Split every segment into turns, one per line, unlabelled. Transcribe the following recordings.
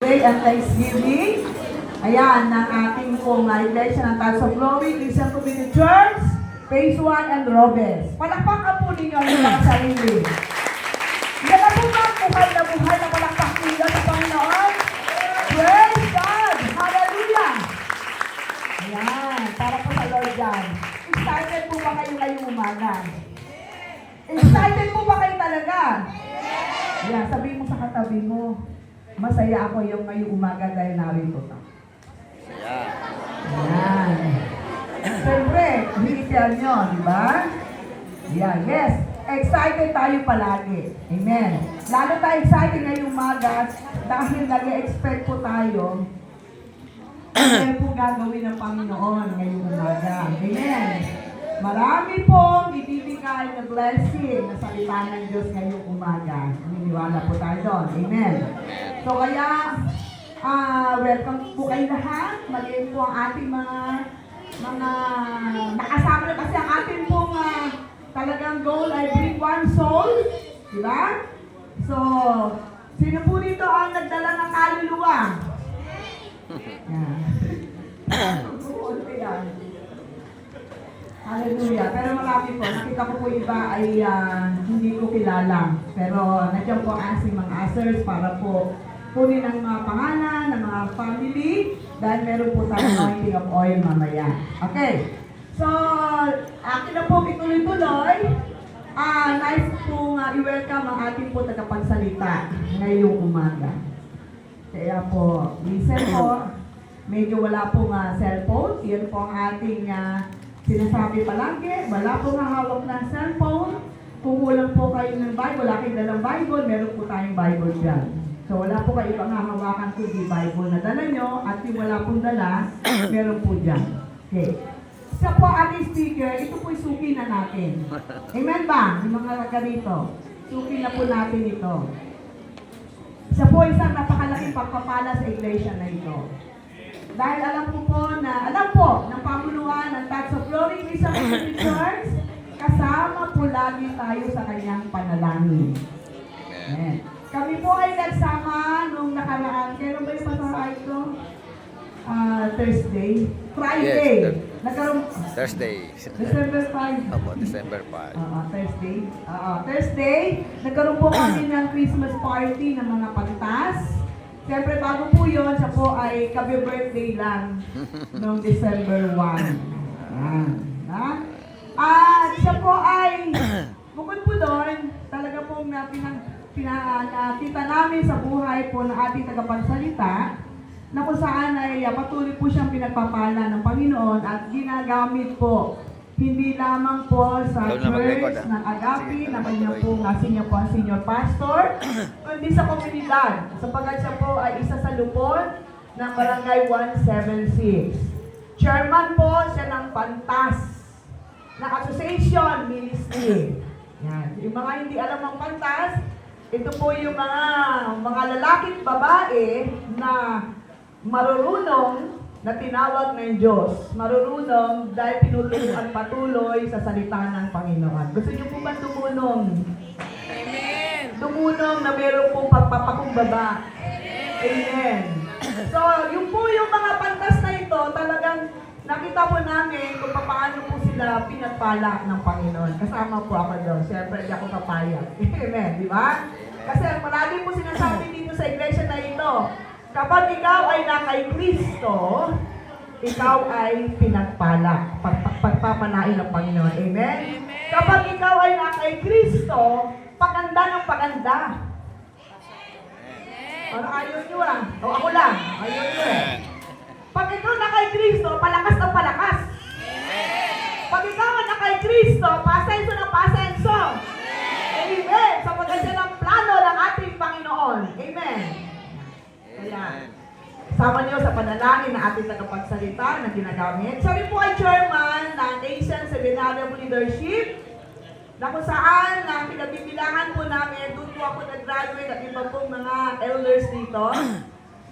And Thanksgiving. Ayan, ng ating pong iglesia ng Taos of Glory, Christian Community Church, Phase 1 and Robes. Palakpakan po ninyo ang mga sarili. Yan na po ba buhay na palakpak ninyo sa Panginoon? Praise God! Hallelujah! Ayan, para po sa Lord yan. Excited po ba kayo ngayong umaga? Excited po ba kayo talaga? Ayan, sabihin mo sa katabi mo, masaya ako yung ngayong umaga dahil narito ka. Ayan. Siyempre, hihitian nyo, di ba? Yeah, yes. Excited tayo palagi. Amen. Lalo tayo excited ngayong umaga dahil nag-expect po tayo ano po gagawin ng Panginoon ngayong umaga. Amen. Marami pong ibibigay na blessing na salita ng Diyos ngayong umaga. Naniniwala po tayo doon. Amen. So kaya, welcome po kayo lahat. Maging po ang ating mga nakasama na kasi ang ating pong talagang goal ay bring one soul. Diba? So, sino po dito ang nagdala ng kaluluwa? Yan. Hallelujah. Pero marami po, nakita ko po iba ay hindi ko kilala. Pero nandiyan po ang ating mga ushers para po kunin ang mga pangalan ng mga family dahil meron po tayong anointing of oil mamaya. Okay. So, akin na po ituloy-tuloy. Nice po i-welcome ang ating po tagapagsalita ngayong umaga. Kaya po, listen po. Medyo wala pong cellphone. Yan po ang ating sinasabi palagi. Wala pong hawak ng cellphone. Kung kulang po kayo ng Bible, wala kayong dalang Bible, meron po tayong Bible dyan. So wala po kayo ibang hahawakan kundi Bible na dala nyo at yung wala pong dala, meron po dyan. Okay. Isa po ating speaker, ito po'y suki na natin. Amen ba? Yung mga raga dito. Suki na po natin ito. Isa po isang napakalaking pagpapala sa iglesia na ito. Dahil alam po ng pamuluhan ng Taos of Glory Christian Community Church, kasama po lagi tayo sa kanyang panalangin. Amen. Kami po ay nagsama nung nakaraan. Kailan ba yung masahay ko? Thursday? Friday.
Yes,
Nagkaroon...
Thursday.
December 5.
Opo, December 5.
Thursday. Thursday, nagkaroon po kami ng Christmas party ng mga pantas. Siyempre, bago po yun, siya po ay kabi-birthday lang noong December 1. At siya po ay, bukod po doon, talaga pong nakita namin sa buhay po ng ating tagapagsalita na kung saan ay patuloy po siyang pinagpapala ng Panginoon at ginagamit po hindi lamang po sa church ng Agape na kanya po niya po ang senior pastor, kundi sa komunidad sapagkat siya po ay isa sa lupon ng Barangay 176. Chairman po siya ng Pantas na Association Ministry. Yan. Yung mga hindi alam ang Pantas, ito po yung mga lalaki at babae na marurunong na tinawag ng Diyos. Marurunong dahil pinutulungan patuloy sa salita ng Panginoon. Gusto niyo po ba dumunong? Amen! Dumunong na meron pong pagpapakumbaba. Amen! So, yung po yung mga pantas na ito, talagang nakita po namin kung paano po sila pinagpala ng Panginoon. Kasama po ako doon. Siyempre, hindi ako kapayag. Amen, di ba? Kasi palagi po sinasabi dito sa iglesia na ito, kapag ikaw ay na kay Kristo, ikaw ay pinagpala. Pagpapanain ng Panginoon. Amen? Kapag ikaw ay na kay Kristo, paganda ng paganda. Ano ayaw nyo O ako lang. Ayaw nyo Pag ikaw na kay Kristo, palakas ng palakas. Pag ikaw na kay Kristo, pasenso ng pasenso. Amen. Sapagkat siya ng plano ng ating Panginoon. Amen. Kaya, sama niyo sa panalangin na ating tagapagsalita na ginagamit. Siya rin po ay chairman ng Asian Seminary of Leadership na kung saan na pinabibilangan po namin, doon po ako nag-graduate at iba pong mga elders dito.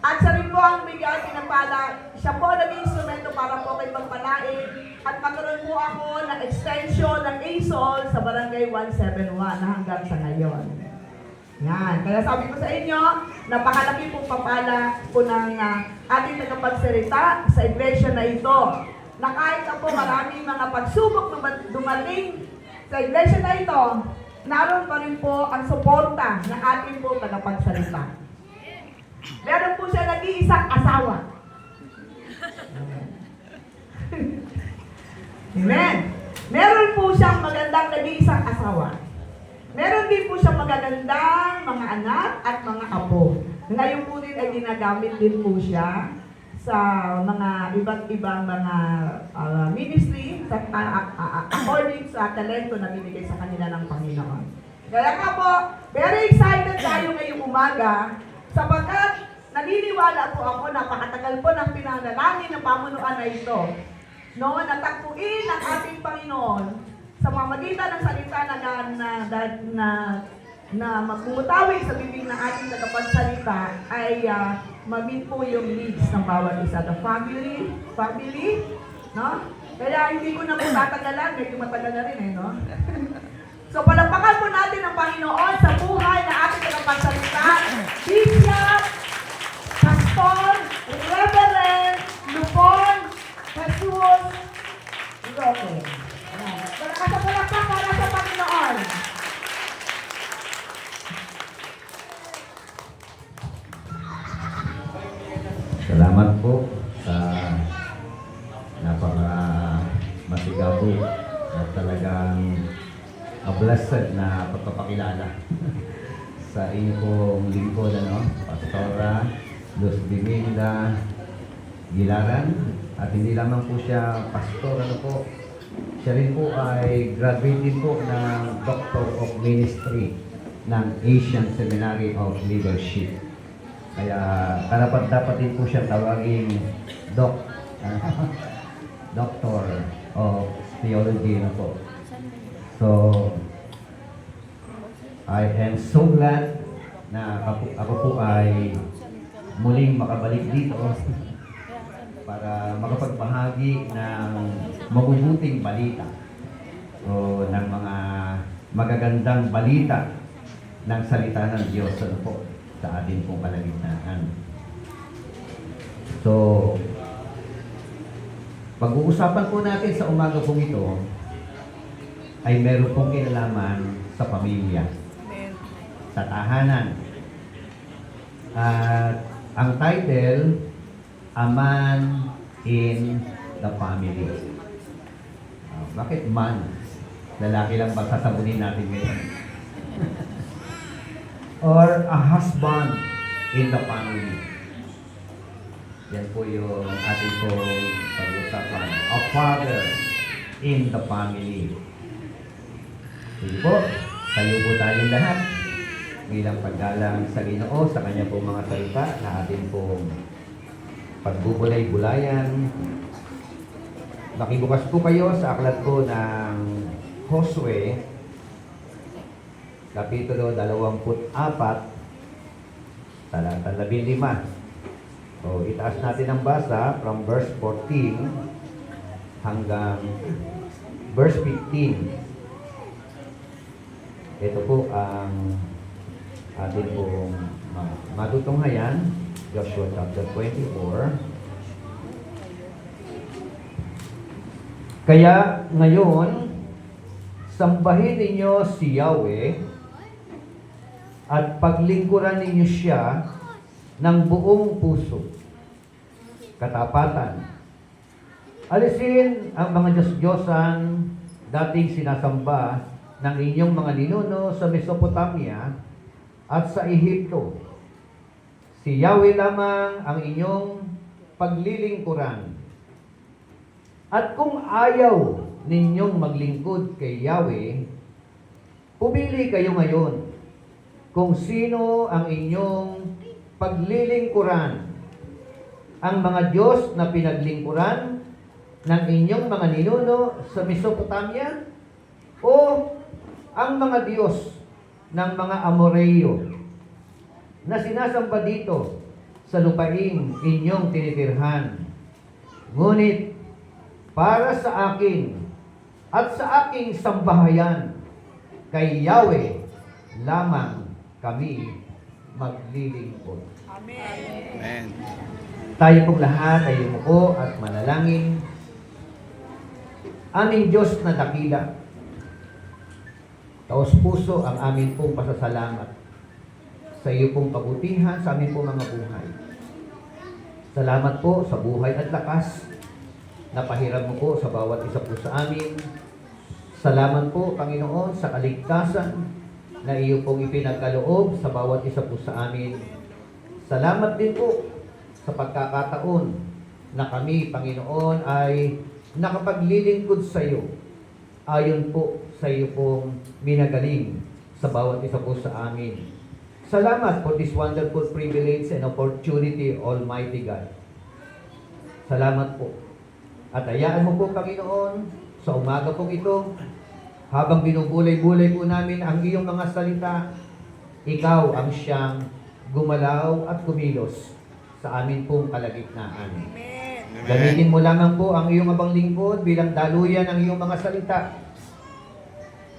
At siya rin po ang bigyan pinapala. Siya po naging instrumento para po kay pagpalain. At magkaroon po ako ng extension ng ASOL sa Barangay 171 na hanggang sa ngayon. Yan. Kaya sabi ko sa inyo, napakalaki pong papala po ng ating tagapagsalita sa iglesia na ito. Na kahit na po maraming mga pagsubok na dumating sa iglesia na ito, naroon pa rin po ang suporta ng ating po tagapagsalita. Meron po siya nag-iisang asawa. Amen. Meron po siyang magandang nag-iisang asawa. Meron din po siyang magagandang mga anak at mga apo. Ngayon po din ay ginagamit din po siya sa mga iba't ibang mga ministry according sa talento na binigay sa kanila ng Panginoon. Kaya nga po, very excited tayo ngayong umaga sapagkat naniniwala po ako, napakatagal po ng pinanalangin ng pamunuan na ito. No, natagpuin ng ating Panginoon sa pamamagitan ng salita na magmumutawi sa bibig ng ating tagapagsalita ay ma-meet po yung needs ng bawat isa. The family, no? Kaya hindi ko na po tatagalan, medyo matagal na rin no? So palakpakan po natin ang Panginoon sa buhay na ating tagapagsalita, Bishop, Pastor, Reverend, Lupon, Jesus, Roque. Palakpakan para sa Panginoon.
Salamat po sa masigaw at talagang blessed na pagpapakilala sa inyo pong lingkod, Pastora Luz Biminda Gilaran. At hindi lamang po siya pastor, siya rin po ay graduate po ng Doctor of Ministry ng Asian Seminary of Leadership. Kaya dapat din po siya tawagin Doctor of Theology na po. So, I am so glad na ako po ay muling makabalik dito para makapagbahagi ng mabubuting balita o ng mga magagandang balita ng salita ng Diyos po sa ating pong kalagitnaan. So, pag-uusapan po natin sa umaga pong ito ay meron pong kinalaman sa pamilya, sa tahanan. At ang title, A Man in the Family. Bakit man? Lalaki lang ba sasabunin natin ngayon? Or a husband in the family. Yan po yung ating pong pag-usapan. A father in the family. Sige po, tayo po tayong lahat bilang paggalang sa Ginoo sa kanya pong mga salita na ating pong pagbubulay-bulayan. Makibukas po kayo sa aklat po ng Josue, Kapitulo 24, talata 15. So, itaas natin ang basa from verse 14 hanggang verse 15. Ito po ang ating pong matutunghayan, Joshua chapter 24. Kaya ngayon, sambahin ninyo si Yahweh at paglingkuran ninyo siya ng buong puso, katapatan. Alisin ang mga Diyos-Diyosan dating sinasamba ng inyong mga ninuno sa Mesopotamia at sa Ehipto. Si Yahweh lamang ang inyong paglilingkuran. At kung ayaw ninyong maglingkod kay Yahweh, pumili kayo ngayon kung sino ang inyong paglilingkuran. Ang mga Diyos na pinaglingkuran ng inyong mga ninuno sa Mesopotamia o ang mga Diyos ng mga Amoreyo na sinasamba dito sa lupaing inyong tinitirhan. Ngunit para sa akin at sa aking sambahayan, kay Yahweh lamang kami maglilingkod.
Amen.
Tayo pong lahat ay yumuko at manalangin. Aming Diyos na dakila, taos puso ang amin pong pasasalamat sa iyo pong kabutihan sa amin pong mga buhay. Salamat po sa buhay at lakas na pahiram mo po sa bawat isa po sa amin. Salamat po, Panginoon, sa kaligtasan na iyo pong ipinagkaloob sa bawat isa po sa amin. Salamat din po sa pagkakataon na kami, Panginoon, ay nakapaglilingkod sa iyo ayon po sa iyo pong minagaling sa bawat isa po sa amin. Salamat for this wonderful privilege and opportunity, Almighty God. Salamat po. At hayaan mo po, Panginoon, sa umaga pong ito, habang binubulay-bulay po namin ang iyong mga salita, ikaw ang siyang gumalaw at kumilos sa amin pong kalagitnaan. Gamitin mo lamang po ang iyong abang lingkod bilang daluyan ng iyong mga salita.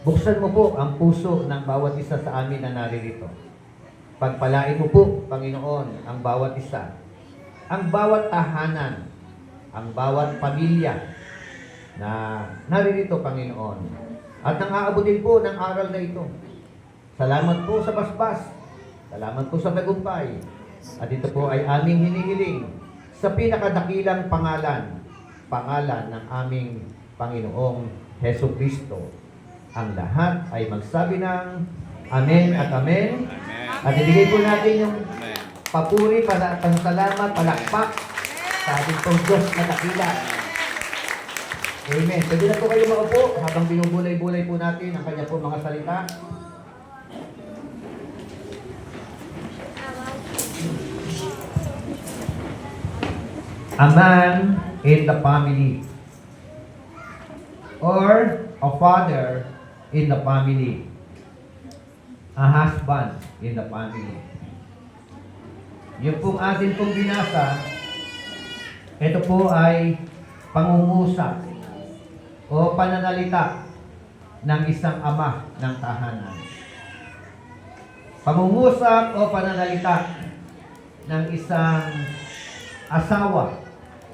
Buksan mo po ang puso ng bawat isa sa amin na naririto. Pagpalain mo po, Panginoon, ang bawat isa, ang bawat tahanan, ang bawat pamilya na naririto, Panginoon. At nang aabutin po ng aral na ito. Salamat po sa basbas. Salamat po sa tagumpay. At ito po ay aming hinihiling sa pinakadakilang pangalan, pangalan ng aming Panginoong Heso Kristo. Ang lahat ay magsabi ng Amen at Amen. At ibigay po natin yung
Amen.
papuri, pasalamat, palakpak sa ating pong Diyos na dakila. Amen. Pwede na po kayo maupo habang binubulay-bulay po natin ang kanya po mga salita. A man in the family, or a father in the family, a husband in the family. Yung pong atin pong binasa, ito po ay pangungusap o pananalita ng isang ama ng tahanan. Pangungusap o pananalita ng isang asawa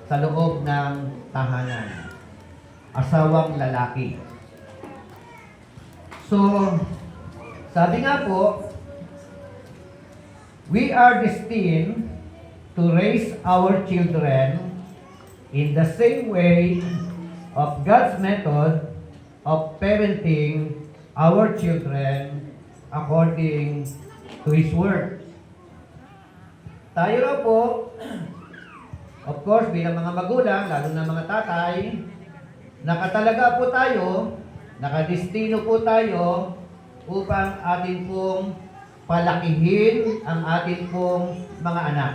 sa loob ng tahanan. Asawang lalaki. So, sabi nga po, we are destined to raise our children in the same way of God's method of parenting our children according to His Word. Tayo raw po, of course, bilang mga magulang, lalo na mga tatay, nakatalaga po tayo, nakadestino po tayo upang atin pong palakihin ang atin pong mga anak.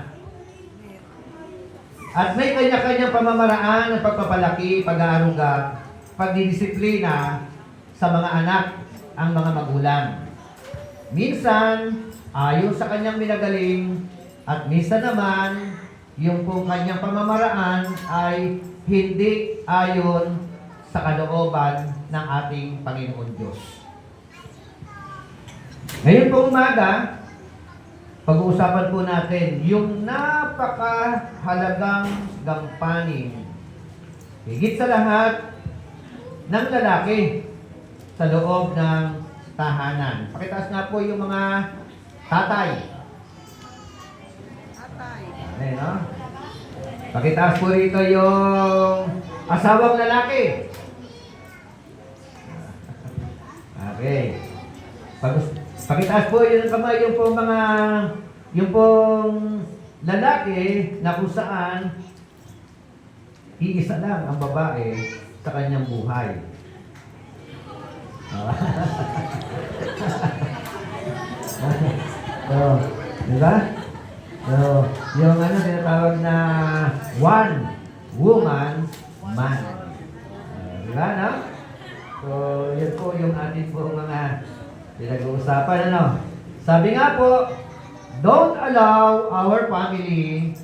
At may kanya-kanyang pamamaraan ng pagpapalaki, pag-aaruga, pagdidisiplina sa mga anak ang mga magulang. Minsan, ayon sa kanyang minagaling, at minsan naman, yung pong kanyang pamamaraan ay hindi ayon sa kalooban ng ating Panginoon Diyos. Ngayon pong umaga, pag-uusapan po natin yung napakahalagang gampanin, higit sa lahat, ng lalaki sa loob ng tahanan. Pakitaas nga po yung mga tatay. Ayan, no? Pakitaas po rito yung asawang lalaki. Okay. Pakitaas po yung kamay yung pong mga yung pong lalaki na kung saan iisa lang ang babae sa kanyang buhay. So, di ba? So, yung ano tinatawag na one woman man. Di ba, no? So, yun po yung ating po mga pinag-uusapan, ano? Sabi nga po, don't allow our family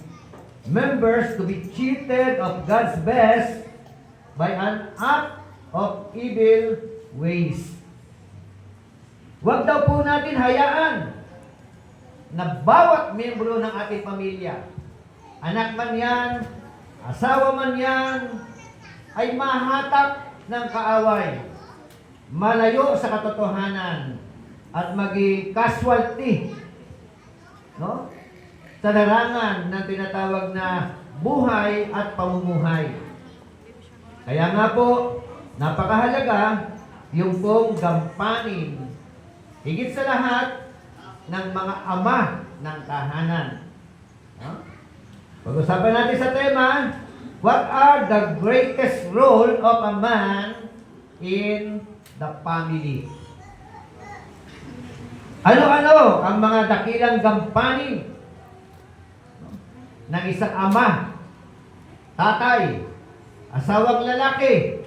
members to be cheated of God's best by an act of evil ways. Huwag daw po natin hayaan
na bawat miyembro ng ating pamilya, anak man yan, asawa man yan, ay mahatak ng kaaway, malayo sa katotohanan, at maging casualty, no? Sa larangan ng tinatawag na buhay at pamumuhay. Kaya nga po, napakahalaga yung pong gampanin, higit sa lahat, ng mga ama ng tahanan. No? Pag-usapan natin sa tema, what are the greatest role of a man in the family? Ano-ano ang mga dakilang gampanin ng isang ama, tatay, asawang lalaki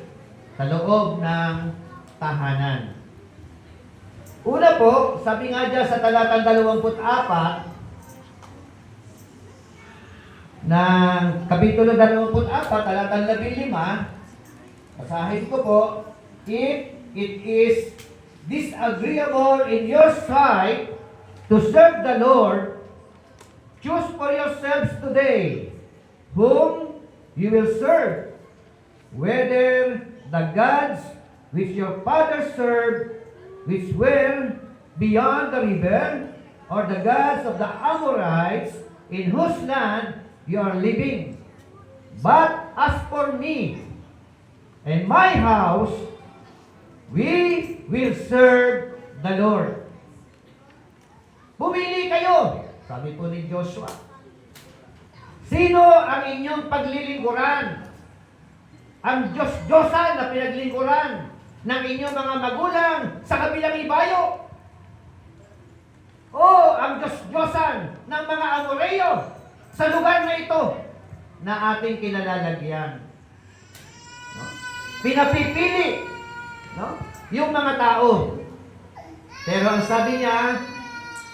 sa loob ng tahanan? Una po, sabi nga dyan sa talatang 24 ng kapitulo 24, talatang 15, basahin ko po, if it is disagreeable in your sight to serve the Lord, choose for yourselves today whom you will serve, whether the gods which your fathers served, which were beyond the river, or the gods of the Amorites, in whose land you are living. But as for me and my house, we will serve the Lord. Pumili kayo, sabi po ni Joshua. Sino ang inyong paglilingkuran? Ang Diyos-Diyosan na pinaglingkuran ng inyong mga magulang sa kabilang ibayo? O ang Diyos-Diyosan ng mga Amoreo sa lugar na ito na ating kinalalagyan? No? Pinapipili, no? Yung mga tao. Pero ang sabi niya,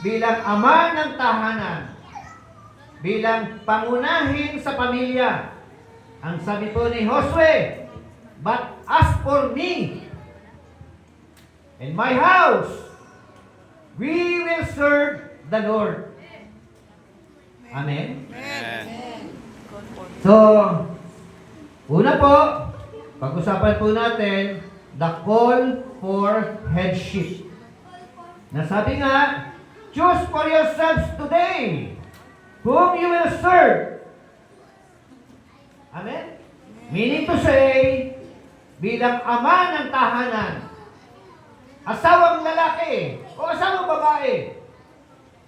bilang ama ng tahanan, bilang pangunahin sa pamilya, ang sabi po ni Josue, but as for me and my house, we will serve the Lord. Amen?
Amen.
So, una po, pag-usapan po natin, the call for headship. Nasabi nga, choose for yourselves today whom you will serve. Amen? Meaning to say, bilang ama ng tahanan, asawang lalaki o asawang babae,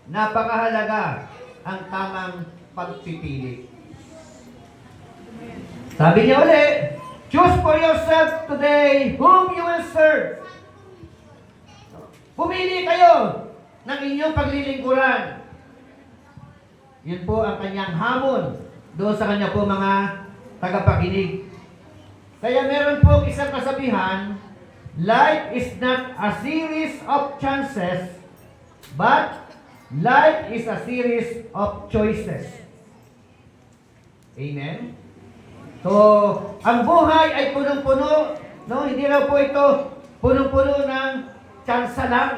napakahalaga ang tamang pagpipili. Sabi niya ulit, choose for yourself today whom you will serve. Pumili kayo ng inyong paglilingkuran. Yun po ang kanyang hamon doon sa kanya po mga tagapakinig. Kaya meron po isang kasabihan, life is not a series of chances, but life is a series of choices. Amen? So, ang buhay ay punong-puno, no? Hindi raw po ito punong-puno ng tsansa lang.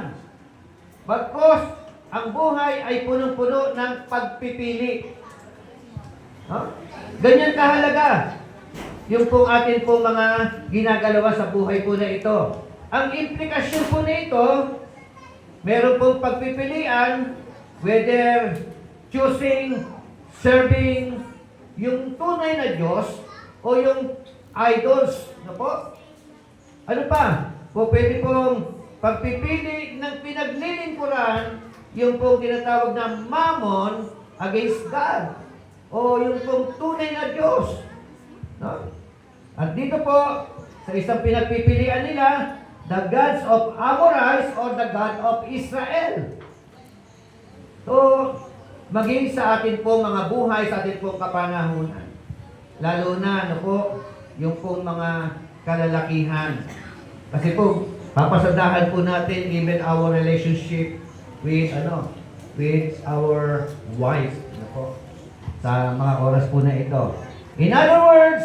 Bagkus, ang buhay ay punong-puno ng pagpipili. No? Ganyan kahalaga yung pong atin pong mga ginagalawa sa buhay po na ito. Ang implikasyon po na ito, meron pong pagpipilian, whether choosing, serving, yung tunay na Diyos, o yung idols. Ano po? Ano pa? Po pwede pong pagpipili ng pinaglilingkuran, yung pong tinatawag na mammon against God. O yung pong tunay na Diyos. No? At dito po, sa isang pinagpipilian nila, the gods of Amorites or the God of Israel. So, maging sa atin po mga buhay, sa atin po kapanahunan. Lalo na, ano po, yung pong mga kalalakihan. Kasi po, papasadahan po natin even our relationship with, with our wife. Ano po, sa mga oras po na ito. In other words,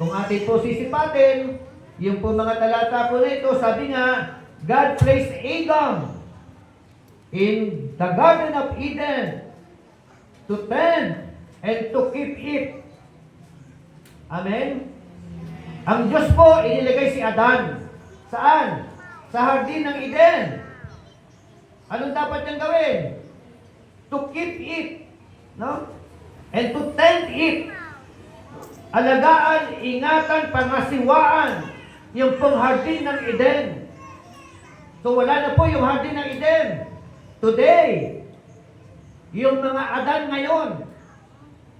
kung atin po sisipatin, yung po mga talata po na ito, sabi nga, God placed Adam in the Garden of Eden to tend and to keep it. Amen? Ang Diyos po, inilagay si Adan. Saan? Sa hardin ng Eden. Anong dapat niyang gawin? To keep it. No? And to tend it. Alagaan, ingatan, pangasiwaan yung pong hardin ng Eden. So wala na po yung hardin ng Eden. Today, yung mga Adan ngayon.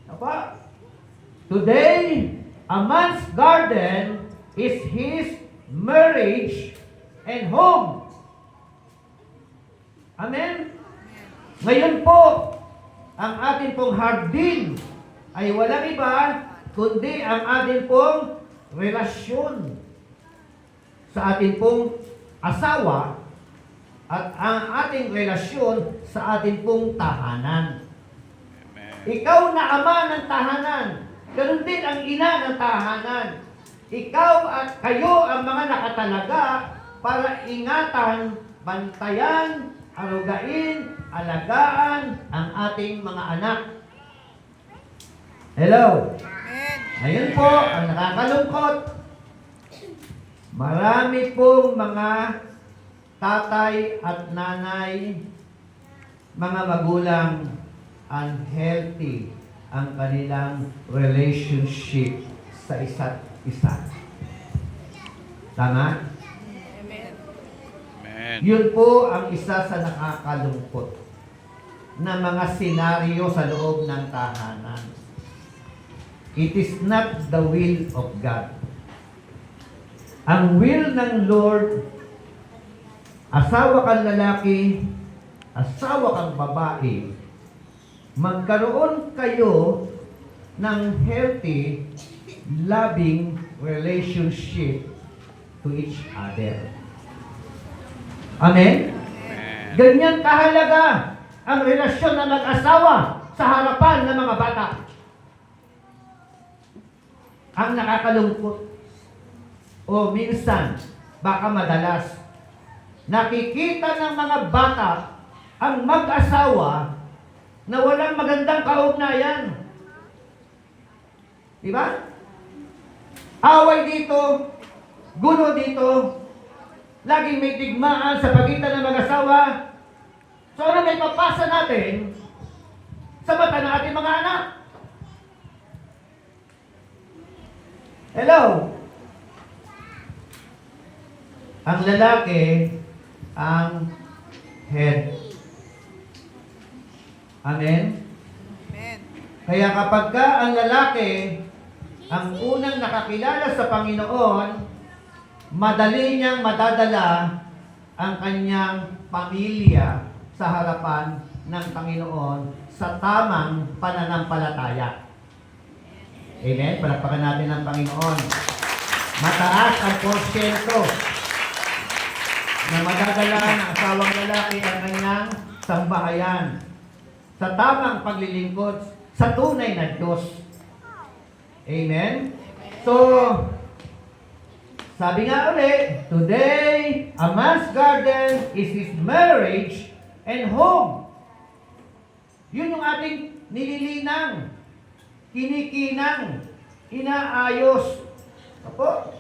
Apa? Today, a man's garden is his marriage and home. Amen? Ngayon po, ang ating pong hardin ay walang iba, kundi ang ating pong relasyon sa ating pong asawa at ang ating relasyon sa ating pong tahanan. Ikaw na ama ng tahanan, ganun din ang ina ng tahanan. Ikaw at kayo ang mga nakatalaga para ingatan, bantayan, arugain, alagaan ang ating mga anak. Hello? Ngayon po, ang nakakalungkot, marami pong mga tatay at nanay, mga magulang, unhealthy ang kanilang relationship sa isa't isa. Tama?
Amen.
Yun po ang isa sa nakakalungkot na mga senaryo sa loob ng tahanan. It is not the will of God. Ang will ng Lord, asawa kang lalaki, asawa kang babae, magkaroon kayo ng healthy, loving relationship to each other. Amen? Ganyan kahalaga ang relasyon ng mag-asawa sa harapan ng mga bata. Ang nakakalungkot o minsan, baka madalas, nakikita ng mga bata ang mag-asawa na walang magandang kaugnayan. Diba? Away dito, gulo dito, laging may digmaan sa pagitan ng mag-asawa. So ano may papasa natin sa mata ng ating mga anak? Hello? Ang lalaki, ang head. Amen?
Amen.
Kaya kapag ka ang lalaki, ang unang nakakilala sa Panginoon, madali niyang madadala ang kanyang pamilya sa harapan ng Panginoon sa tamang pananampalataya. Amen? Palakpakan natin ang Panginoon. Mataas ang porsyento na madadala ng asawang lalaki ang kanyang sambahayan sa tamang paglilingkod sa tunay na Diyos. Amen? So, sabi nga ulit, today, a man's garden is his marriage and home. Yun yung ating nililinang, kinikinang, inaayos. Apo,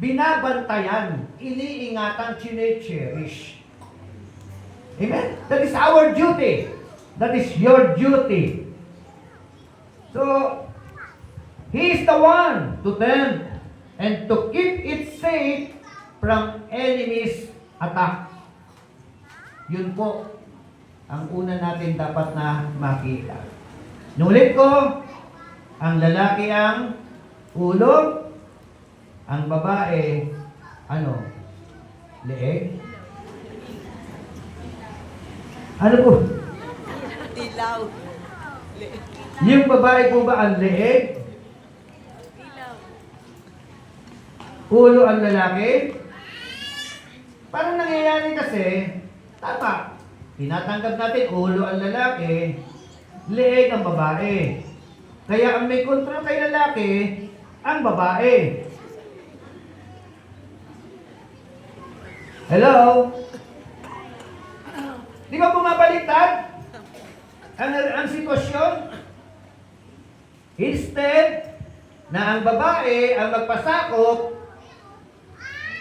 binabantayan, iniingatan, chine-cherish. Amen? That is our duty. That is your duty. So, He is the one to tend and to keep it safe from enemy's attack. Yun po ang una natin dapat na makita. Nulit ko, ang lalaki ang ulo, ang babae, leeg? Ano po?
Dilaw.
Yung babae po ba ang leeg?
Dilaw.
Ulo ang lalaki? Parang nangyayari kasi, tama, tinatanggap natin ulo ang lalaki, leeg ang babae. Kaya ang may kontrol kay lalaki, ang babae. Hello? Di ba bumabaliktad ang sitwasyon? Instead na ang babae ang magpasakop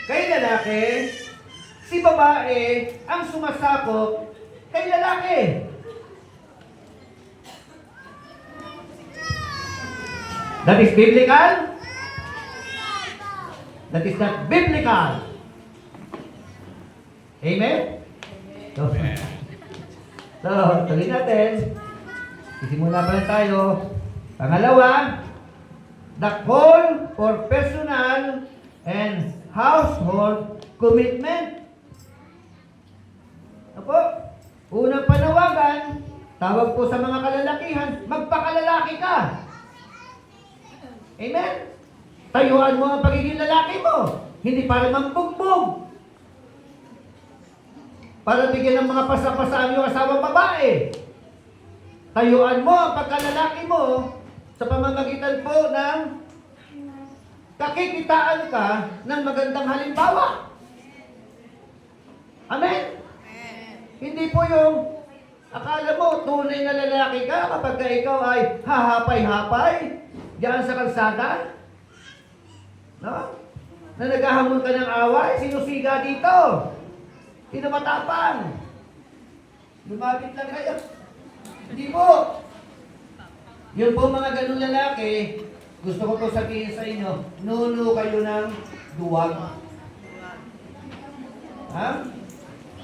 kay lalaki, si babae ang sumasakop kay lalaki. That is biblical? That is not biblical. Amen? So, tuloy natin. Sisimula pa lang tayo. Pangalawa, the call for personal and household commitment. Apo, unang panawagan, tawag po sa mga kalalakihan, magpakalalaki ka. Amen? Tayuan mo ang pagiging lalaki mo. Hindi para mambugbog. Para bigyan ng mga pasapasa ang iyong asawang babae. Tayuan mo ang pagkalalaki mo sa pamamagitan po ng kakikitaan ka ng magandang halimbawa. Amen? Hindi po yung akala mo tunay na lalaki ka kapag ka ikaw ay hahapay-hapay diyan sa kalsada. No? Na naghahamon ka ng away, sinusiga dito. Sino matapang? Lumapit lang kayo. Hindi po. Yun po mga ganun lalaki, gusto ko po sabihin sa inyo, nuno kayo ng duwag. Ha?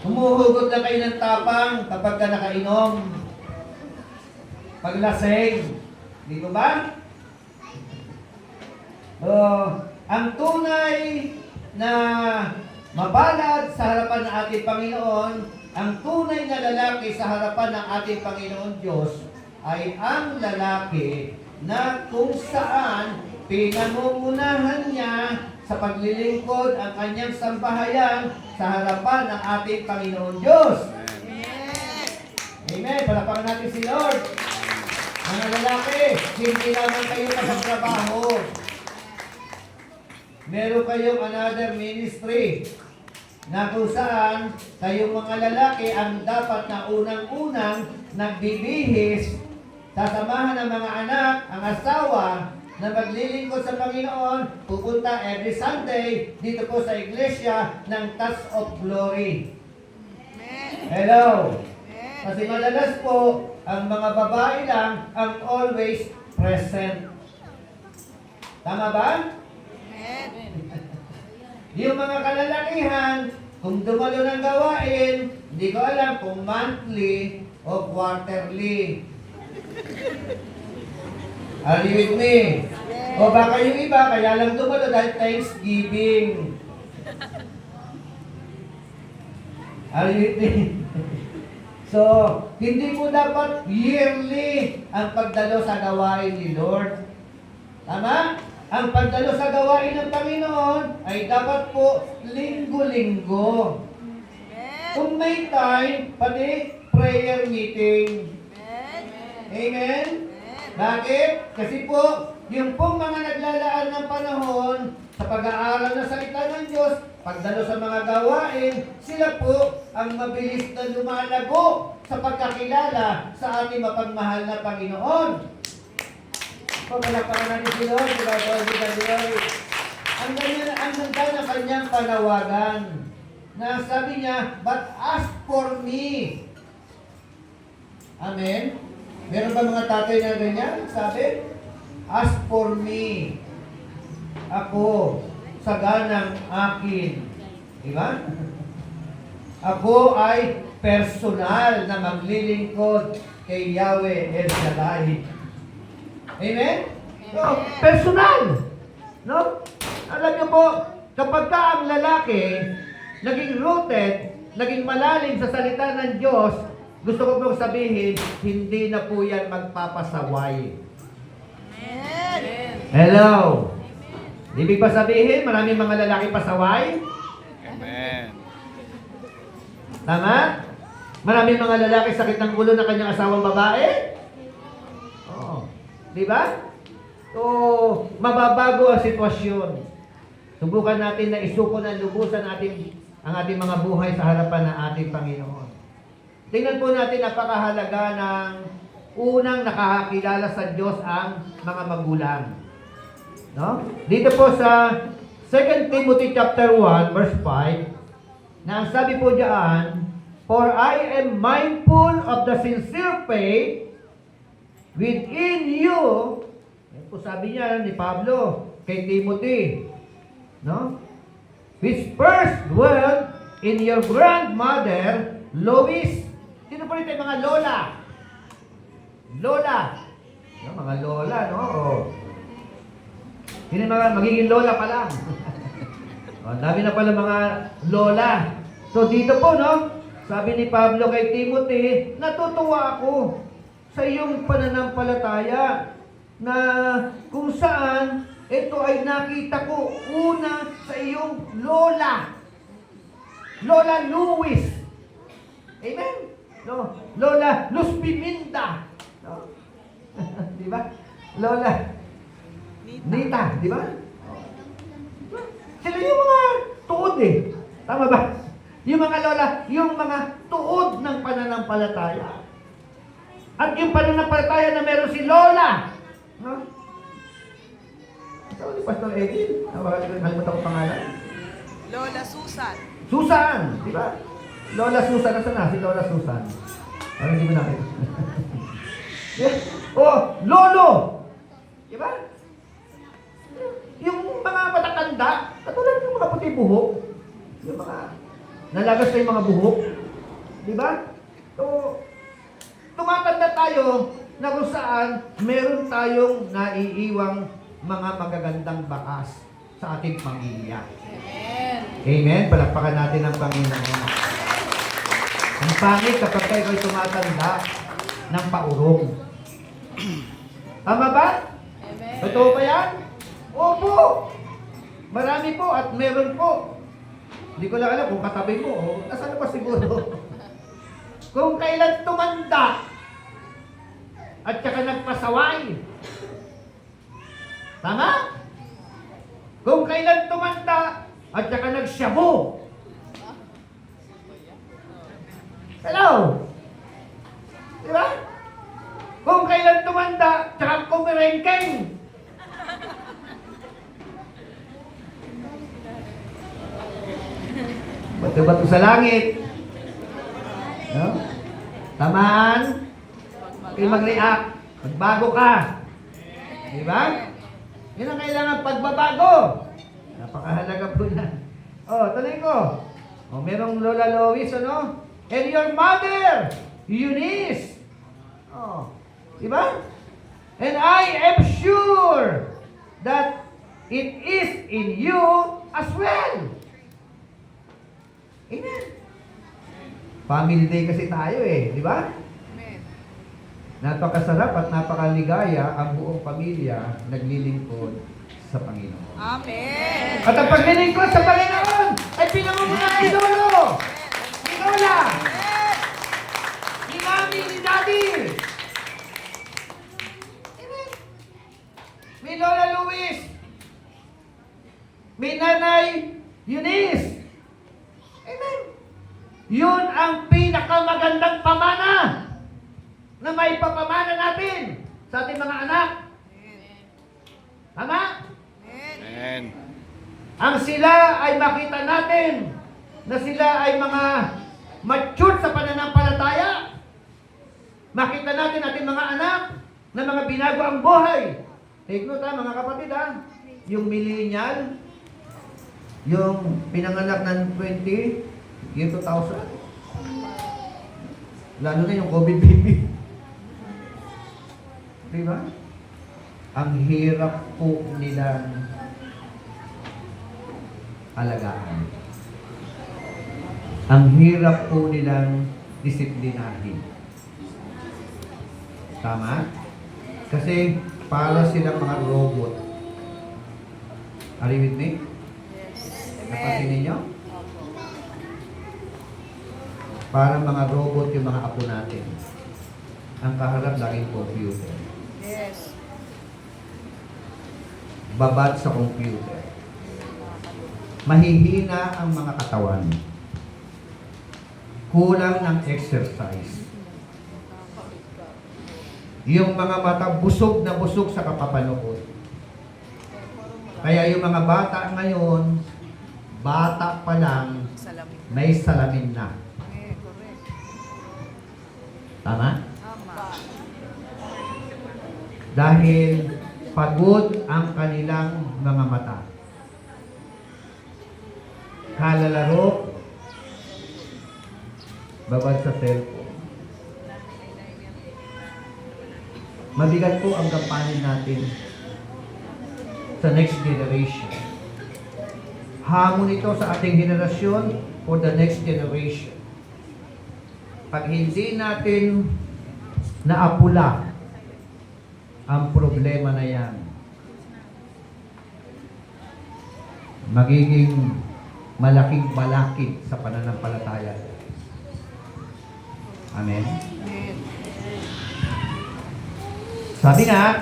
Humuhugot lang kayo ng tapang kapag ka nakainom. Paglaseng. Di ba ba? Ang tunay na mabalad sa harapan ng ating Panginoon, ang tunay na lalaki sa harapan ng ating Panginoon Diyos ay ang lalaki na kung saan pinangungunahan niya sa paglilingkod ang kanyang sambahayan sa harapan ng ating Panginoon Diyos. Amen. Palapakan natin si Lord. Mga lalaki, hindi naman kayo trabaho. Meron kayong another ministry na kung saan kayong mga lalaki ang dapat na unang-unang nagbibihis, sasamahan ng mga anak, ang asawa, na maglilingkod sa Panginoon, pupunta every Sunday dito po sa iglesia ng Touch of Glory. Hello! Kasi madalas po, ang mga babae lang ang always present. Tama ba? Yung mga kalalakihan, kung dumalo ng gawain, hindi ko alam kung monthly o quarterly. Are you with me? O baka yung iba, kaya lang dumalo dahil Thanksgiving. Are you with me? So, hindi po dapat yearly ang pagdalo sa gawain ni Lord. Tama? Ang pagdalo sa gawain ng Panginoon ay dapat po linggo-linggo. Kung may time, pati prayer meeting. Amen? Bakit? Kasi po, yung pong mga naglalaan ng panahon sa pag-aaral ng salita ng Diyos, pagdalo sa mga gawain, sila po ang mabilis na lumalago sa pagkakilala sa ating mapagmahal na Panginoon. Pagpalakpakan natin si Lord, ang ganda ng kanyang panawagan na sabi niya, but ask for me. Amen? Meron ba mga tatay na ganyan? Sabi, ask for me. Ako, saganang akin. Diba? Ako ay personal na maglilingkod kay Yahweh El Shaddai. Amen? So, personal. No? Alam niyo po, kapag ka ang lalaki naging rooted, naging malalim sa salita ng Diyos, gusto ko pong sabihin, hindi na po yan magpapasaway.
Amen.
Hello? Ibig ba sabihin, maraming mga lalaki pasaway?
Amen.
Tama? Maraming mga lalaki sakit ng ulo ng kanyang asawang babae? Oo. Di ba? So, mababago ang sitwasyon. Subukan natin na isuko ng lubusan ang ating mga buhay sa harapan ng ating Panginoon. Tingnan po natin, napakahalaga ng unang nakakakilala sa Diyos ang mga magulang. No? Dito po sa 2 Timothy chapter 1 verse 5, na ang sabi po diyan, "For I am mindful of the sincere faith within you." Yan po sabi niya ni Pablo kay Timothy, no? "Which first dwelled in your grandmother Lois." Sino po rito yung mga lola? Lola. No, mga lola, no? Oh. Sino yung mga magiging lola pa lang? Ang dami na pala mga lola. So dito po, no? Sabi ni Pablo kay Timothy, natutuwa ako sa iyong pananampalataya na kung saan ito ay nakita ko una sa iyong lola. Lola Luis. Amen? No? Lola Luz Piminda. No? Di ba? Lola Nita. Di ba? Sila yung mga tuod eh. Tama ba? Yung mga lola, yung mga tuod ng pananampalataya. At yung pananampalataya na meron si Lola. No? Ito ni Pastor Edil. Nakalimutan ko pangalan.
Lola Susan.
Susan. Di ba? Lola Susan. Nasaan na? Si Lola Susan. Parang hindi mo nakita. Yeah. Oh, Lolo. Di ba? Yung mga matatanda, katulad ng mga puti buhok, yung mga nalagas na yung mga buhok, di ba? So, tumatanda tayo na kung saan meron tayong naiiwang mga magagandang bakas sa ating pamilya.
Amen.
Amen? Palakpakan natin ang Panginoon. Ang pangit kapag kayo ay tumatanda ng paurong. Tama ba?
Amen.
Totoo ba yan? Opo! Marami po at meron po. Hindi ko lang alam kung katabi mo o nasaan pa siguro. Kung kailan tumanda at saka nagpasaway. Tama? Kung kailan tumanda at saka nagsyabo. Hello? Diba? Kung kailan tumanda, tsaka kumirengkeng. Bato-bato sa langit. No? Tamaan. Kayo mag-react. Magbago ka. Diba? Yun ang kailangan pagbabago. Napakahalaga po na. Oh, tuloy ko. Oh, merong Lola Lois, ano? And your mother, Eunice. Oh, diba? And I am sure that it is in you as well. Amen. Family day kasi tayo eh, di ba?
Amen.
Napakasarap at napakaligaya ang buong pamilya naglilingkod sa Panginoon.
Amen.
At ang paglilingkod sa Panginoon ay pinangungunan ni Lolo, ni Lola, ni Mami, ni Daddy. Amen. May Lola Luis, may Nanay Eunice. Amen. Yun ang pinakamagandang pamana na may papamana natin sa ating mga anak. Tama?
Amen.
Ang sila ay makita natin na sila ay mga mature sa pananampalataya. Makita natin ating mga anak na mga binago ang buhay. Take note ha, mga kapatid ha. Yung millennial, yung pinanganak ng 20, year 2000. Lalo na yung COVID baby. Diba? Ang hirap po nilang alagaan. Ang hirap po nilang disiplinahin. Tama? Kasi para silang mga robot. Are you with me? Napansin ninyo? Parang mga robot yung mga apo natin. Ang kaharap laging computer.
Yes.
Babad sa computer. Mahihina ang mga katawan. kulang ng exercise. Yung mga mata busog na busog sa kapapanood. Kaya yung mga bata ngayon, bata pa lang,
Salamin.
may salamin na.
Correct.
Tama?
Tama.
Dahil pagod ang kanilang mga mata. Kalalaro, babad sa cellphone. Mabigat po ang kampanin natin sa next generation. Hamon ito sa ating generasyon for the next generation. Pag hindi natin naapula ang problema na yan, magiging malaking balakid sa pananampalataya. Amen?
Amen.
Sabi nga,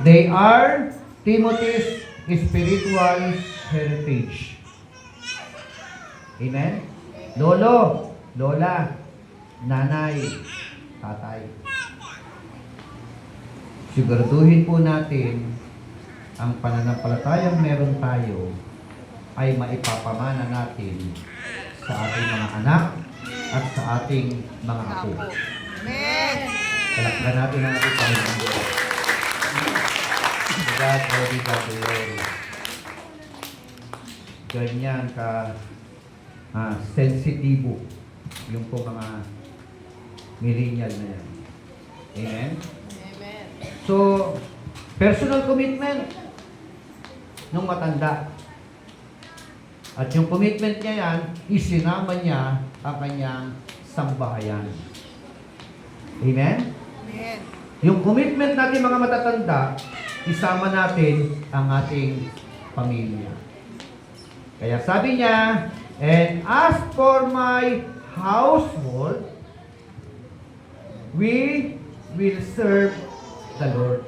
they are Timothy's spiritual heritage. Amen? Lolo, lola, nanay, tatay. Siguraduhin po natin ang pananampalatayang meron tayo ay maipapamana natin sa ating mga anak at sa ating mga apo.
Amen.
Palakpan natin ang ating Panginoon Diyos. God, glory, God, glory. Ganyan ka sensitibo yung po mga millennial na yan. Amen?
Amen.
So, personal commitment nung matanda. At yung commitment niya yan, isinama niya ang kanyang sambahayan. Amen?
Amen.
Yung commitment natin mga matatanda, isama natin ang ating pamilya. Kaya sabi niya, and as for my household, we will serve the Lord.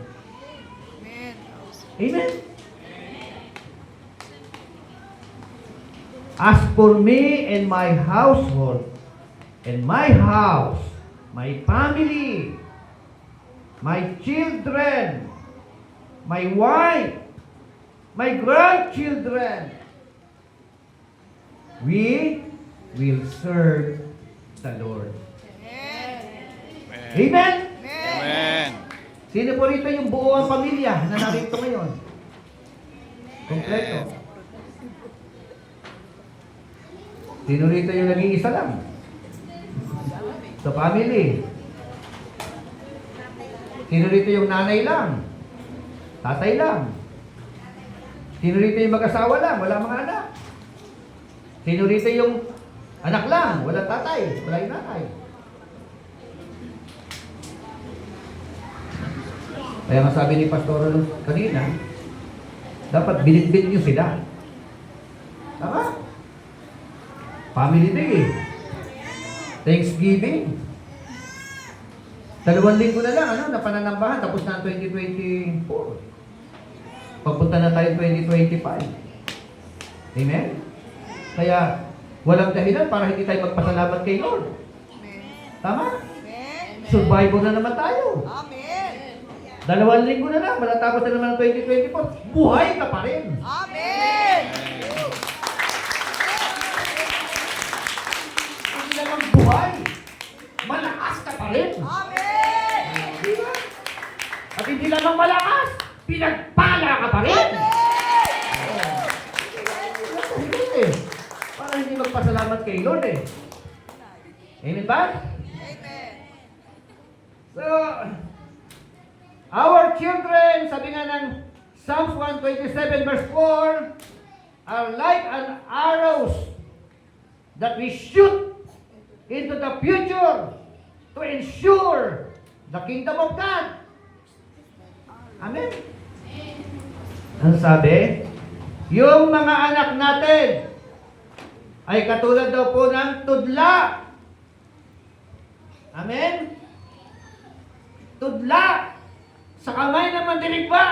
Amen.
Amen? As for me and my household, and my house, my family, my children, my wife, my grandchildren, we will serve the Lord.
Amen.
Amen?
Amen.
Sino po rito yung buo ang pamilya na narito ngayon? Kompleto. Sino rito yung nag-iisa lang? Sa family. Sino rito yung nanay lang? Tatay lang? Sino rito yung mag-asawa lang? Wala mga anak? Sino rito yung anak lang? Wala tatay? Wala yung nanay? Kaya nga sabi ni Pastor kanina, dapat binitbit nyo sila. Tama? Family Day eh. Thanksgiving. 2 linggo na lang, na pananambahan, tapos na ang 2024. Papunta na tayo 2025. Amen? Kaya, walang dahilan para hindi tayo magpasalamat kay Lord.
Amen.
Tama?
Amen.
Survivor na naman tayo.
Amen.
2 linggo na lang, matatapos na naman ang 2024. Buhay ka pa rin.
Amen.
Hindi naman buhay. Malakas ka pa rin.
Amen.
Di ba? At hindi lamang malakas, pinagpala ka pa rin. Para hindi magpasalamat kay Lord eh. Amen ba?
Amen.
So, our children, sabi nga ng Psalms 127 verse 4, are like an arrows that we shoot into the future to ensure the kingdom of God. Amen? Ano sabi? Yung mga anak natin ay katulad daw po ng tudla. Amen? Tudla sa kamay ng mandirigma.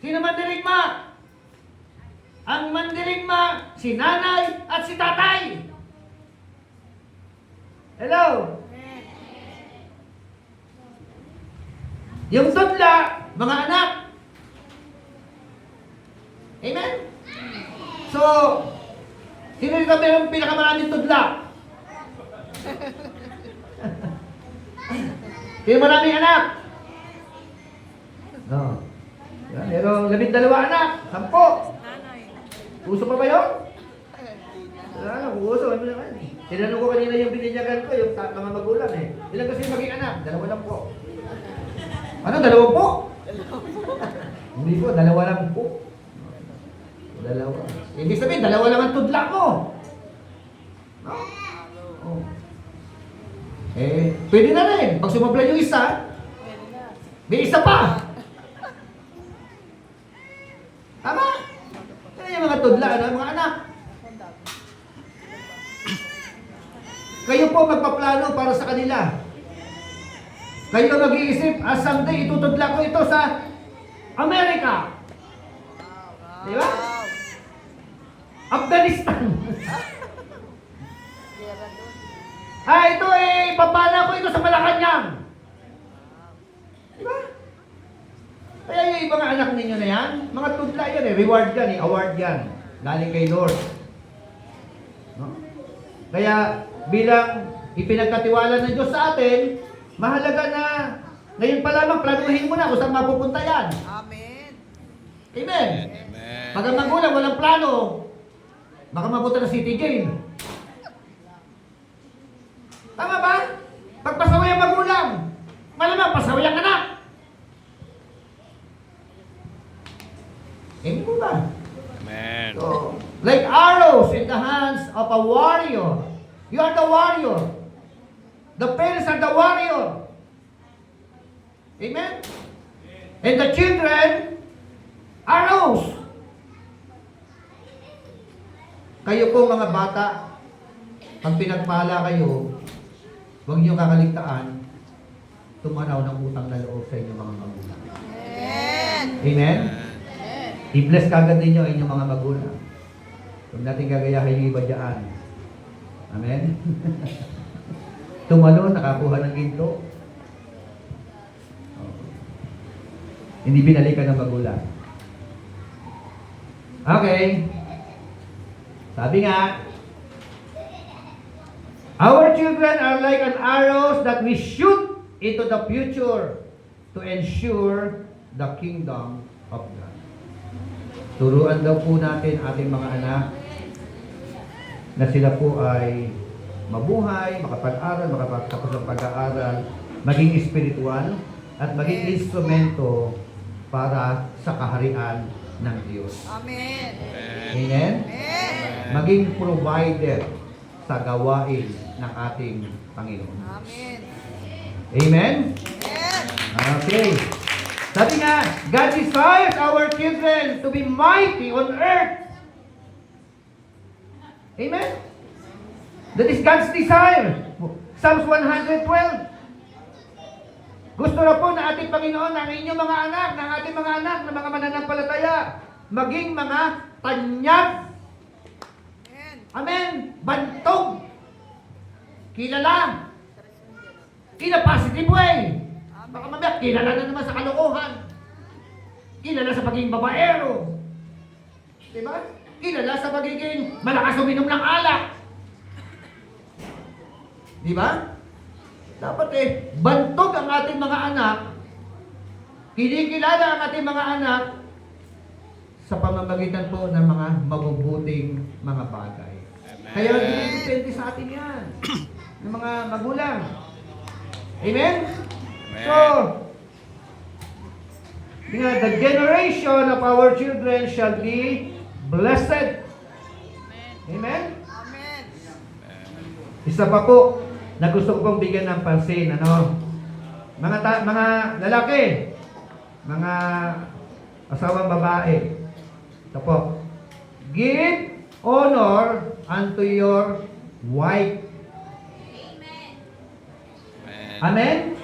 Sino mandirigma? Ang mandirigma, si nanay at si tatay. Hello? Yung tudla, mga anak. Amen? So, sino dito mayroong pinakamaraming tudla? Sino maraming anak? No. Yan, merong 12 anak. 10. Uso pa ba yun? Wala na, uso. Ano naman? Tinanong ko kanina yung bininyagan ko, yung mga magulang eh. Ilan kasi maging anak? 2 lang po. Ano, 2 po? Hindi po, 2 lang po. 2. Ibig sabihin, 2 lang ang tudla mo. No? Oh. Eh, pwede na rin. Pag sumabla yung isa, may isa pa. Tama? Yan yung mga tudla, ano, mga anak. Kayo po magpaplano para sa kanila. Kayo mag-iisip, someday itutudla ko ito sa Amerika. Di ba? Afghanistan. Ito eh, papana ko ito sa Malacanang. Di ba? Kaya yung ibang anak ninyo na yan, mga tudla yan eh, reward yan eh, award yan. Galing kay Lord. No? Kaya bilang ipinagkatiwala ng Diyos sa atin, mahalaga na ngayon pa lamang planuhin mo na kung saan mapupunta yan.
Amen.
Amen. Pag ang magulang walang plano, baka mapunta na City Jail. Tama ba? Pag pasaway ang magulang, malamang pasaway ang anak. Amen po ba?
Amen.
So, like arrows in the hands of a warrior. You are the warrior. The parents are the warrior. Amen? And the children, arrows. Kayo po mga bata, pag pinagpala kayo, huwag niyo kakaligtaan, tumanaw ng utang na loob sa inyong mga magulang.
Amen.
Amen? I-bless kagad ninyo ang inyong mga magulang. Huwag natin gagayahin yung iba dyan. Amen? Tumalo, nakakuha ng ginto. Oh. Hindi binalikan ng magulang. Okay. Sabi nga, our children are like an arrows that we shoot into the future to ensure the kingdom of God. Turuan daw po natin ating mga anak na sila po ay mabuhay, makapag-aral, makapagtapos ng pag-aaral, maging espiritual, at maging instrumento para sa kaharian ng Diyos.
Amen.
Amen?
Amen.
Maging provider sa gawain ng ating Panginoon.
Amen.
Amen?
Amen.
Okay. Sabi nga, God desires our children to be mighty on earth. Amen? That is God's desire. Psalms 112. Gusto na po na ating Panginoon, ang inyong mga anak, ng ating mga anak, ng mga mananampalataya, maging mga tanyag.
Amen.
Amen. Bantog. Kilala. In a positive way. Baka mamaya, kilala na naman sa kalokohan. Kilala sa pagiging babaero. Diba? Kilala sa pagiging malakas uminom ng alak. Diba? Dapat bantog ang ating mga anak, kinikilala ang ating mga anak sa pamamagitan po ng mga mabubuting mga bagay. Kaya depende sa atin yan, ng mga magulang. Amen? So, the generation of our children shall be blessed. Amen?
Amen.
Isa pa po na gusto ko pong bigyan ng pansin, mga lalaki, mga asawang babae. Ito po. Give honor unto your wife. Amen?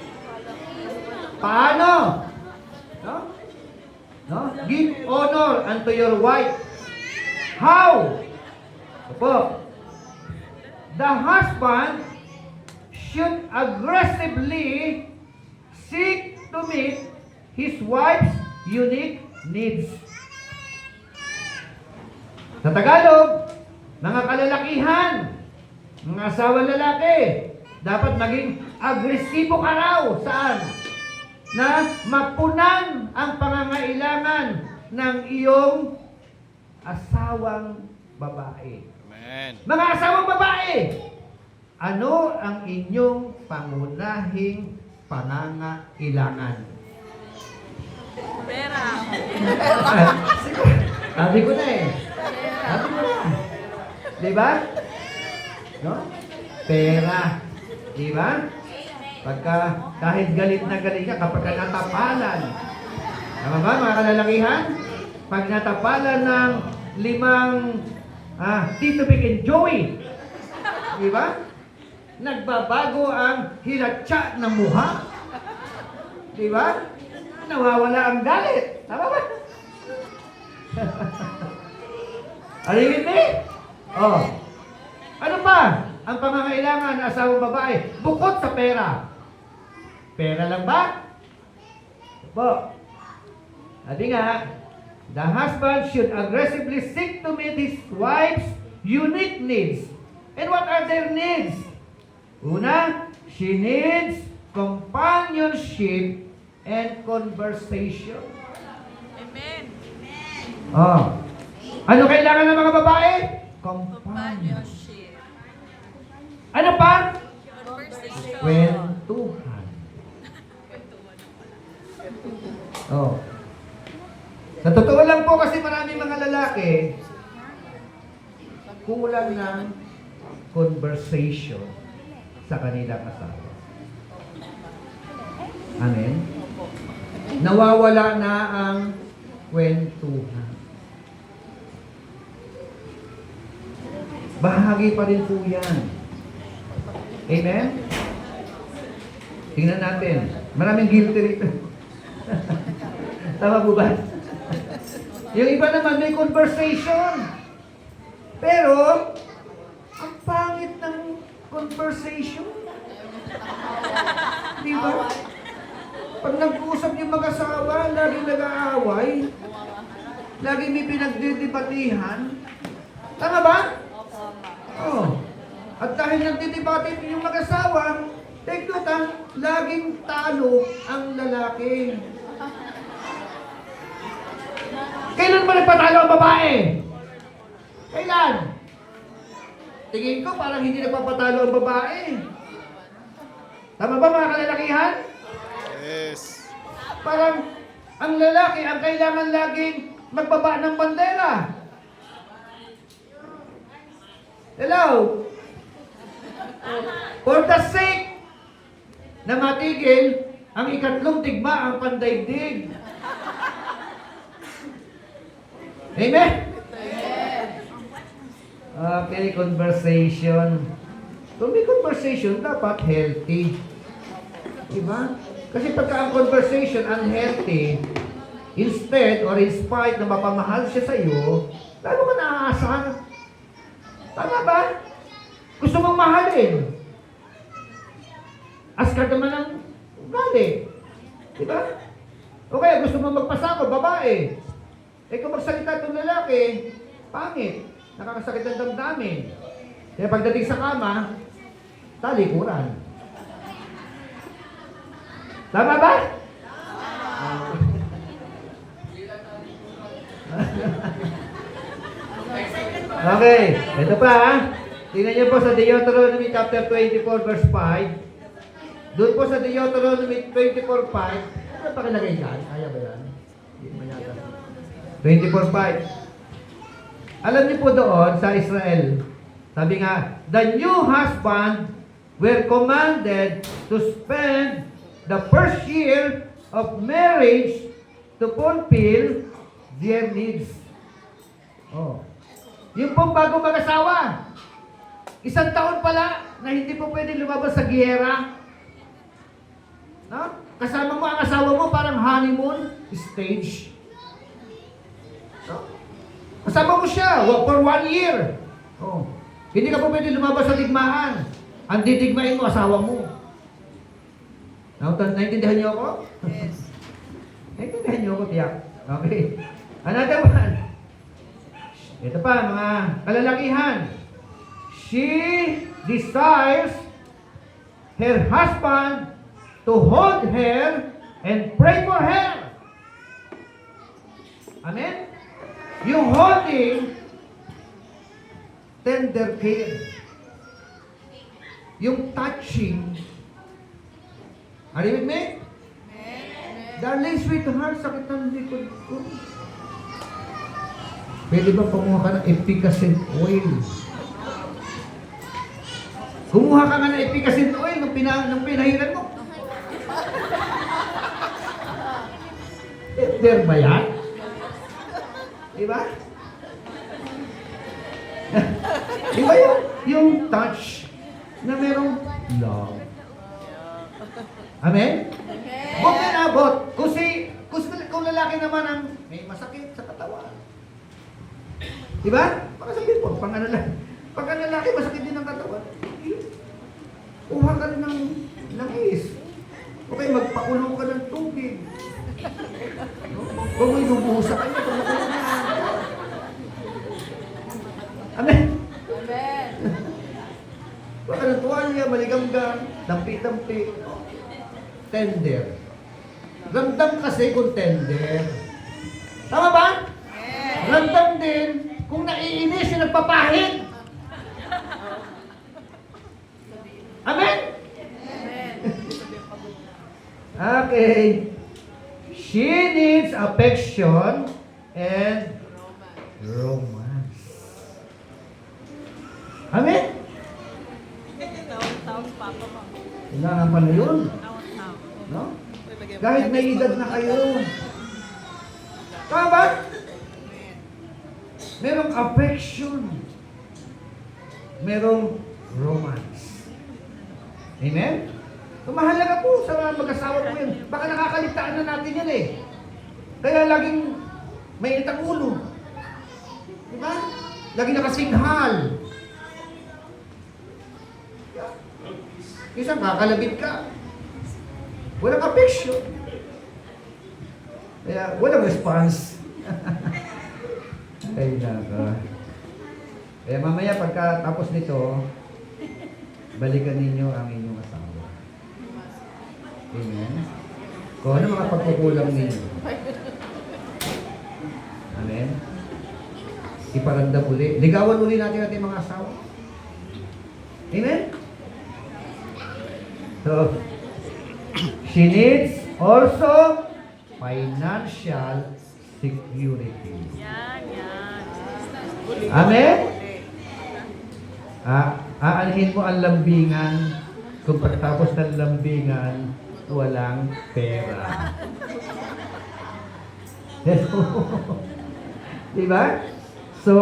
Paano? No? Give honor unto your wife. How? Ito po. The husband should aggressively seek to meet his wife's unique needs. Sa Tagalog, mga kalalakihan, mga asawang lalaki, dapat maging agresibo ka raw. Saan? Na mapunan ang pangangailangan ng iyong asawang babae.
Amen.
Mga asawang babae, ano ang inyong pangunahing pangangailangan?
Pera.
Sabi ko na eh. Sabi ko na. Diba? No? Pera. Diba? Pagka, kahit galit na galit ka, kapag ka natapalan. Tama ba, mga kalalakihan? Pag natapalan ng 5 Tito Vic and Joey. Diba? Nagbabago ang hilatsa ng muha. Diba? Nawawala ang galit. Tama ba? Are you with me? Oh. Ano pa ang pangangailangan ng asawang babae bukod sa pera? Pera lang ba? Po. Sabi nga, the husband should aggressively seek to meet his wife's unique needs. And what are their needs? Una, she needs companionship and conversation.
Amen.
Oh. Ano kailangan ng mga babae? Companionship.
Companionship.
Ano pa?
Conversation.
Kwentuhan. Oh. Sa totoo lang po kasi maraming mga lalaki kulang ng conversation sa kanilang asawa. Amen? Nawawala na ang kwentuhan. Bahagi pa rin po yan. Amen? Tingnan natin. Maraming guilty rito. Tama po ba? Yung iba naman may conversation. Pero, ang pangit ng conversation. Di ba? Pag nag-uusap yung mag-asawa, lagi nag-aaway. Lagi may pinagdidibatihan. Tama ba? Oo. At dahil nagdidibati yung mag-asawa, take note ha, laging talo ang lalaki. Kailan ba nagpatalo ang babae? Kailan? Tingin ko parang hindi nagpapatalo ang babae. Tama ba mga kalalakihan?
Yes.
Parang ang lalaki ang kailangan laging magbaba ng bandera. Hello? For the sake na matigil ang ikatlong digmaang pandaigdig. Amen? Okay, conversation. Kung may conversation, dapat healthy. Diba? Kasi pagka ang conversation unhealthy, instead or in spite na mapamahal siya sa iyo, lalo ka naaasar. Tama ba? Gusto mong mahalin. Askar naman ang ugali. Diba? O kaya gusto mong magpasako, babae. Eh kung magsalita itong lalaki, pangit. Nakakasakit ang damdamin. Kaya pagdating sa kama, talikuran. Tama ba? Okay, ito pa ha. Tingnan niyo po sa Deuteronomy chapter 24 verse 5. Doon po sa Deuteronomy 24:5, ano pa kilagay dyan? Kaya ba yan? Hindi mo yata. 24:5. Alam niyo po doon sa Israel, sabi nga, the new husband were commanded to spend the first year of marriage to fulfill their needs. Oh. Yung pong bago mag-asawa, 1 taon pala na hindi po pwede lumabas sa giyera. No? Kasama mo ang asawa mo parang honeymoon stage. No? Kasama mo siya for 1 year. Oh. Hindi ka po pwede lumabas sa digmaan. Ang didigmain mo, asawa mo. Naintindihan niyo ako?
Yes.
Naintindihan niyo ako, tiyak. Okay. Another one. Ito pa, mga kalalakihan. She desires her husband to hold her and pray for her. Amen? Yung holding, tender care. Yung touching. Are you with me? Darling, sweetheart, sakit ng likod ko. Pwede ba kumuha ka ng efficacent oil? Kumuha ka nga ng efficacent oil nung pinahiran mo. Tender ba yan? Diba? Diba yung touch na merong love? Amen? Huwag na nabot. Kung lalaki naman ang may masakit sa katawan. Diba? Baka sabihin po, pag ang lalaki masakit din ang katawan. Kuha ka rin ng langis. Okay, magpakulo ka ng tubig. Huwag mo inubuhusa ka niya. Amen?
Amen.
Baka ng tuwalya, maligam-gam, dampi-dampi. Tender. Ramdam kasi kung tender. Tama ba? Ramdam din kung naiinis yung nagpapahid. Amen? Okay. She needs affection and romance. Amen?
Tawag papa mo.
Kailangan pa na yun.
Tawag.
No? Kahit may edad na kayo. Tama ba? Merong affection. Merong romance. Amen? So, mahalaga po sa mga mag-asawa po yun. Baka nakakaligtaan na natin yan eh. Kaya laging may itang ulo. Diba? Laging nakasinghal. Isang kakalabit ka. Walang affection. Kaya walang response. Ay, naka. Kaya mamaya pagkatapos nito, balikan ninyo ang inyong asawa. Amen? Kung ano mga pagkukulang ninyo. Amen? Iparandam uli. Ligawan uli natin ating mga asawa. Amen? So, she needs also financial security.
Yan.
Amen? Aanhin mo ang lambingan kung pagkatapos ng lambingan, walang pera. Diba? So,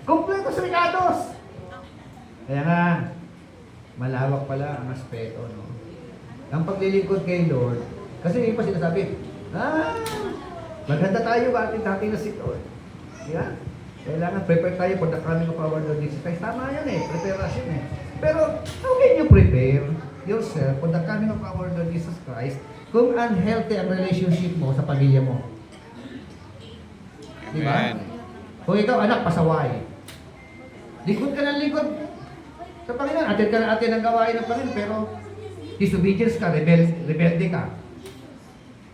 kumpleto sa regalos. Kaya nga, malawak pala ang aspeto, no? Ang paglilingkod kay Lord, kasi yung pa sinasabi, maghanda tayo ba ating dating na si Lord? Diba? Kailangan prepare tayo for the coming of our Lord Jesus Christ. Tama yan eh, preparation eh. Pero, how can you prepare yourself for the coming of our Lord Jesus Christ kung unhealthy ang relationship mo sa pamilya mo? Diba?
Amen.
Kung ikaw anak, pasaway. Likod ka ng likod sa Panginoon. Atin ka na atin ang gawain ng Panginoon, pero disobedience ka, rebelde ka.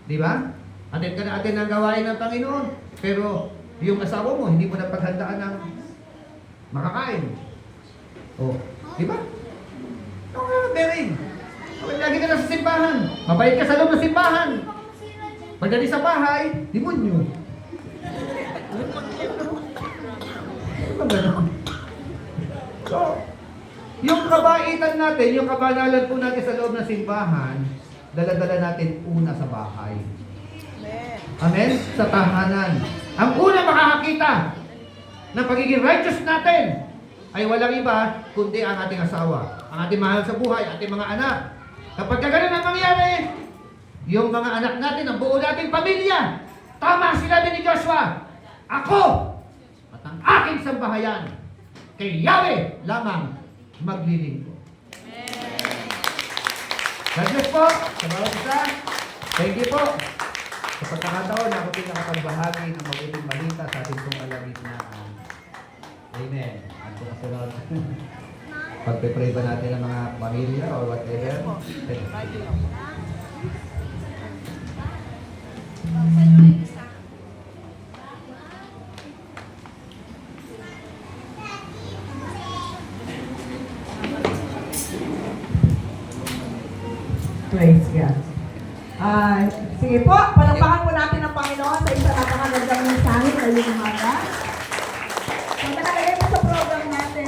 Diba? Atin ka na atin ang gawain ng Panginoon, pero yung asawa mo, hindi mo na paghandaan ng makakain. Oh, di ba? Bering. Lagi ka na sa simbahan. Mabait ka sa loob ng simbahan. Pagdating sa bahay, demonyo. Ano ba gano'n? So, yung kabaitan natin, yung kabanalan po natin sa loob ng simbahan, dala-dala natin una sa bahay. Amen? Sa tahanan. Ang una makakakita ng pagiging righteous natin ay walang iba kundi ang ating asawa, ang ating mahal sa buhay, ating mga anak. Kapag ganun ang mangyari, yung mga anak natin, ang buo nating pamilya, tama ang sinabi ni Joshua, ako at ang aking sambahayan kay Yahweh lamang maglilingkod. God bless po sa bawat isa. Thank you po. Sa pagkakataon, ako din nakapagbahagi ng mabuting balita sa ating pong kalagitnaan. Amen. At kung kasunod, pagpe-pray ba natin ang mga pamilya or whatever?
Praise God. Sige po, palakpakan po natin ang Panginoon sa isang napakagandang mensahe ngayong umaga. So, nakalagay po sa program natin